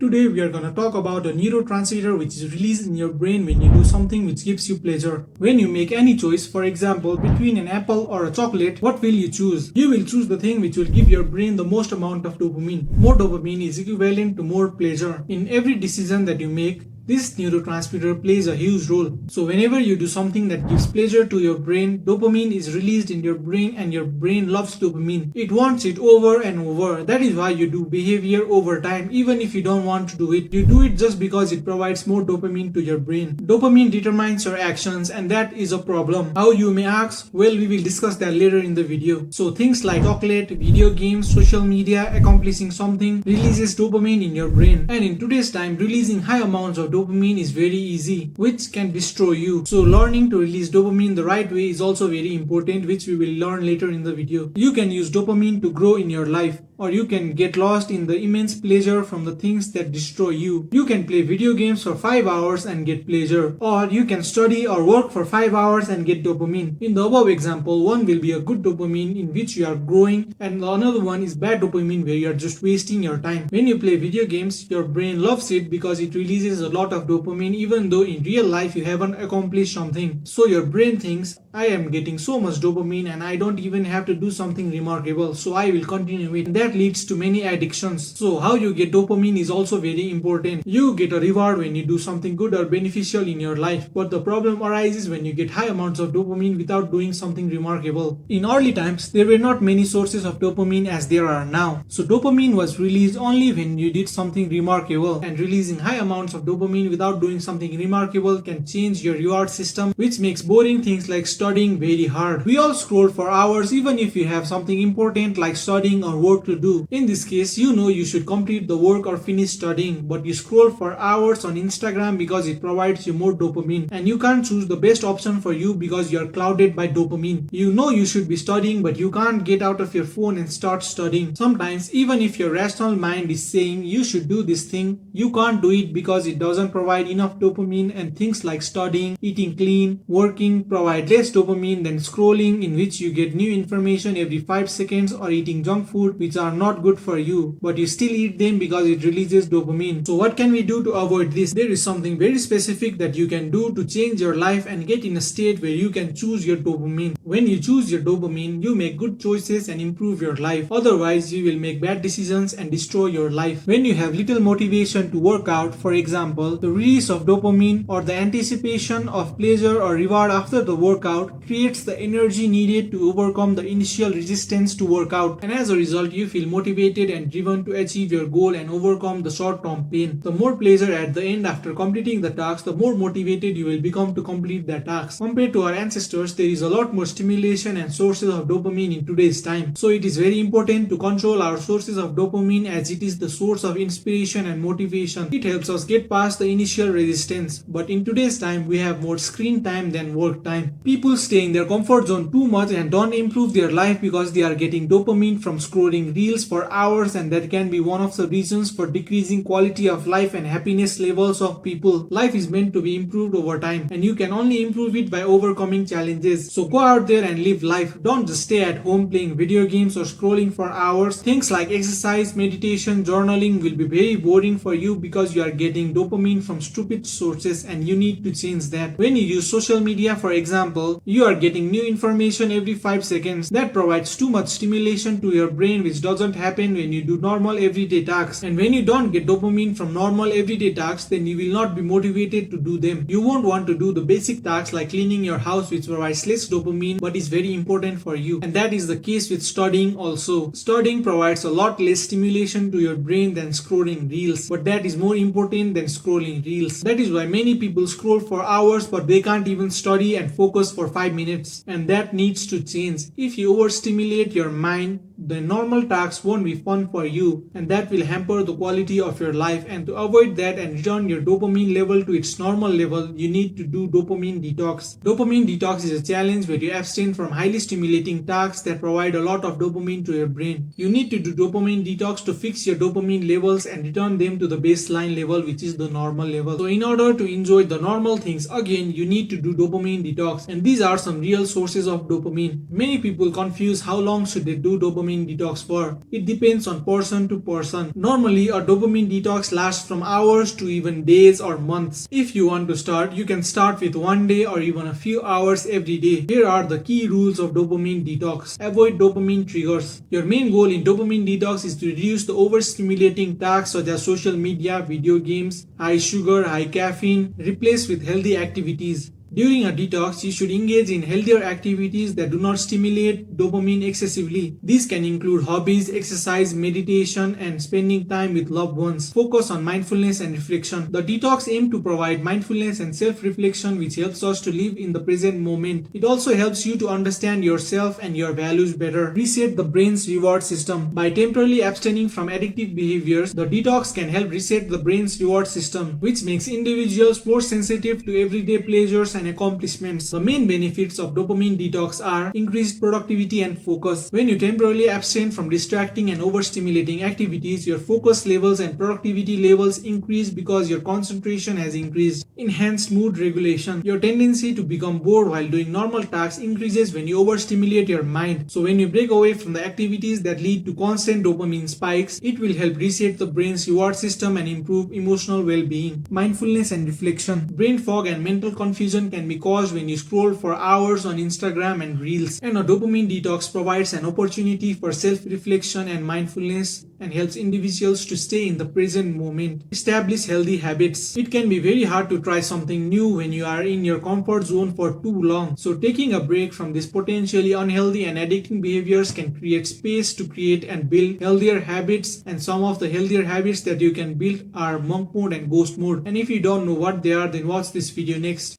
Today we are gonna talk about a neurotransmitter which is released in your brain when you do something which gives you pleasure. When you make any choice, for example, between an apple or a chocolate, what will you choose? You will choose the thing which will give your brain the most amount of dopamine. More dopamine is equivalent to more pleasure. In every decision that you make, this neurotransmitter plays a huge role. So whenever you do something that gives pleasure to your brain, dopamine is released in your brain and your brain loves dopamine. It wants it over and over. That is why you do behavior over time even if you don't want to do it. You do it just because it provides more dopamine to your brain. Dopamine determines your actions and that is a problem. How, you may ask? Well, we will discuss that later in the video. So things like chocolate, video games, social media, accomplishing something releases dopamine in your brain. And in today's time, releasing high amounts of dopamine is very easy, which can destroy you. So learning to release dopamine the right way is also very important, which we will learn later in the video. You can use dopamine to grow in your life, or you can get lost in the immense pleasure from the things that destroy you. You can play video games for 5 hours and get pleasure, or you can study or work for 5 hours and get dopamine. In the above example, one will be a good dopamine in which you are growing, and another one is bad dopamine where you are just wasting your time. When you play video games, your brain loves it because it releases a lot of dopamine even though in real life you haven't accomplished something. So your brain thinks, I am getting so much dopamine and I don't even have to do something remarkable, so I will continue it. And that leads to many addictions. So how you get dopamine is also very important. You get a reward when you do something good or beneficial in your life, but the problem arises when you get high amounts of dopamine without doing something remarkable. In early times, there were not many sources of dopamine as there are now. So dopamine was released only when you did something remarkable, and releasing high amounts of dopamine without doing something remarkable can change your reward system, which makes boring things like studying very hard. We all scroll for hours even if you have something important like studying or work to do. In this case, you know you should complete the work or finish studying, but you scroll for hours on Instagram because it provides you more dopamine, and you can't choose the best option for you because you are clouded by dopamine. You know you should be studying, but you can't get out of your phone and start studying. Sometimes even if your rational mind is saying you should do this thing, you can't do it because it doesn't provide enough dopamine, and things like studying, eating clean, working provide less dopamine than scrolling, in which you get new information every 5 seconds, or eating junk food which are not good for you, but you still eat them because it releases dopamine. So what can we do to avoid this? There is something very specific that you can do to change your life and get in a state where you can choose your dopamine. When you choose your dopamine, you make good choices and improve your life. Otherwise, you will make bad decisions and destroy your life. When you have little motivation to work out, for example, the release of dopamine or the anticipation of pleasure or reward after the workout creates the energy needed to overcome the initial resistance to work out, and as a result you feel motivated and driven to achieve your goal and overcome the short-term pain. The more pleasure at the end after completing the task, the more motivated you will become to complete that task. Compared to our ancestors, there is a lot more stimulation and sources of dopamine in today's time. So it is very important to control our sources of dopamine, as it is the source of inspiration and motivation. It helps us get past the initial resistance. But in today's time, we have more screen time than work time. People stay in their comfort zone too much and don't improve their life because they are getting dopamine from scrolling reels for hours, and that can be one of the reasons for decreasing quality of life and happiness levels of people. Life is meant to be improved over time, and you can only improve it by overcoming challenges. So go out there and live life. Don't just stay at home playing video games or scrolling for hours. Things like exercise, meditation, journaling will be very boring for you because you are getting dopamine from stupid sources, and you need to change that. When you use social media, for example, you are getting new information every 5 seconds. That provides too much stimulation to your brain, which doesn't happen when you do normal everyday tasks. And when you don't get dopamine from normal everyday tasks, then you will not be motivated to do them. You won't want to do the basic tasks like cleaning your house, which provides less dopamine but is very important for you. And that is the case with studying also. Studying provides a lot less stimulation to your brain than scrolling reels, but that is more important than scrolling reels. That is why many people scroll for hours but they can't even study and focus for 5 minutes, and that needs to change. If you overstimulate your mind, the normal tasks won't be fun for you, and that will hamper the quality of your life. And to avoid that and return your dopamine level to its normal level, you need to do dopamine detox. Dopamine detox is a challenge where you abstain from highly stimulating tasks that provide a lot of dopamine to your brain. You need to do dopamine detox to fix your dopamine levels and return them to the baseline level, which is the normal level. So in order to enjoy the normal things again, you need to do dopamine detox, and these are some real sources of dopamine. Many people confuse how long should they do dopamine dopamine detox for. It depends on person to person. Normally, a dopamine detox lasts from hours to even days or months. If you want to start, you can start with one day or even a few hours every day. Here are the key rules of dopamine detox. Avoid dopamine triggers. Your main goal in dopamine detox is to reduce the overstimulating tasks such as social media, video games, high sugar, high caffeine, replace with healthy activities. During a detox, you should engage in healthier activities that do not stimulate dopamine excessively. These can include hobbies, exercise, meditation, and spending time with loved ones. Focus on mindfulness and reflection. The detox aims to provide mindfulness and self-reflection, which helps us to live in the present moment. It also helps you to understand yourself and your values better. Reset the brain's reward system. By temporarily abstaining from addictive behaviors, the detox can help reset the brain's reward system, which makes individuals more sensitive to everyday pleasures and accomplishments. The main benefits of dopamine detox are increased productivity and focus. When you temporarily abstain from distracting and overstimulating activities, your focus levels and productivity levels increase because your concentration has increased. Enhanced mood regulation. Your tendency to become bored while doing normal tasks increases when you overstimulate your mind. So when you break away from the activities that lead to constant dopamine spikes, it will help reset the brain's reward system and improve emotional well-being. Mindfulness and reflection. Brain fog and mental confusion can be caused when you scroll for hours on Instagram and Reels. And a dopamine detox provides an opportunity for self-reflection and mindfulness and helps individuals to stay in the present moment. Establish healthy habits. It can be very hard to try something new when you are in your comfort zone for too long. So taking a break from these potentially unhealthy and addicting behaviors can create space to create and build healthier habits. And some of the healthier habits that you can build are monk mode and ghost mode. And if you don't know what they are, then watch this video next.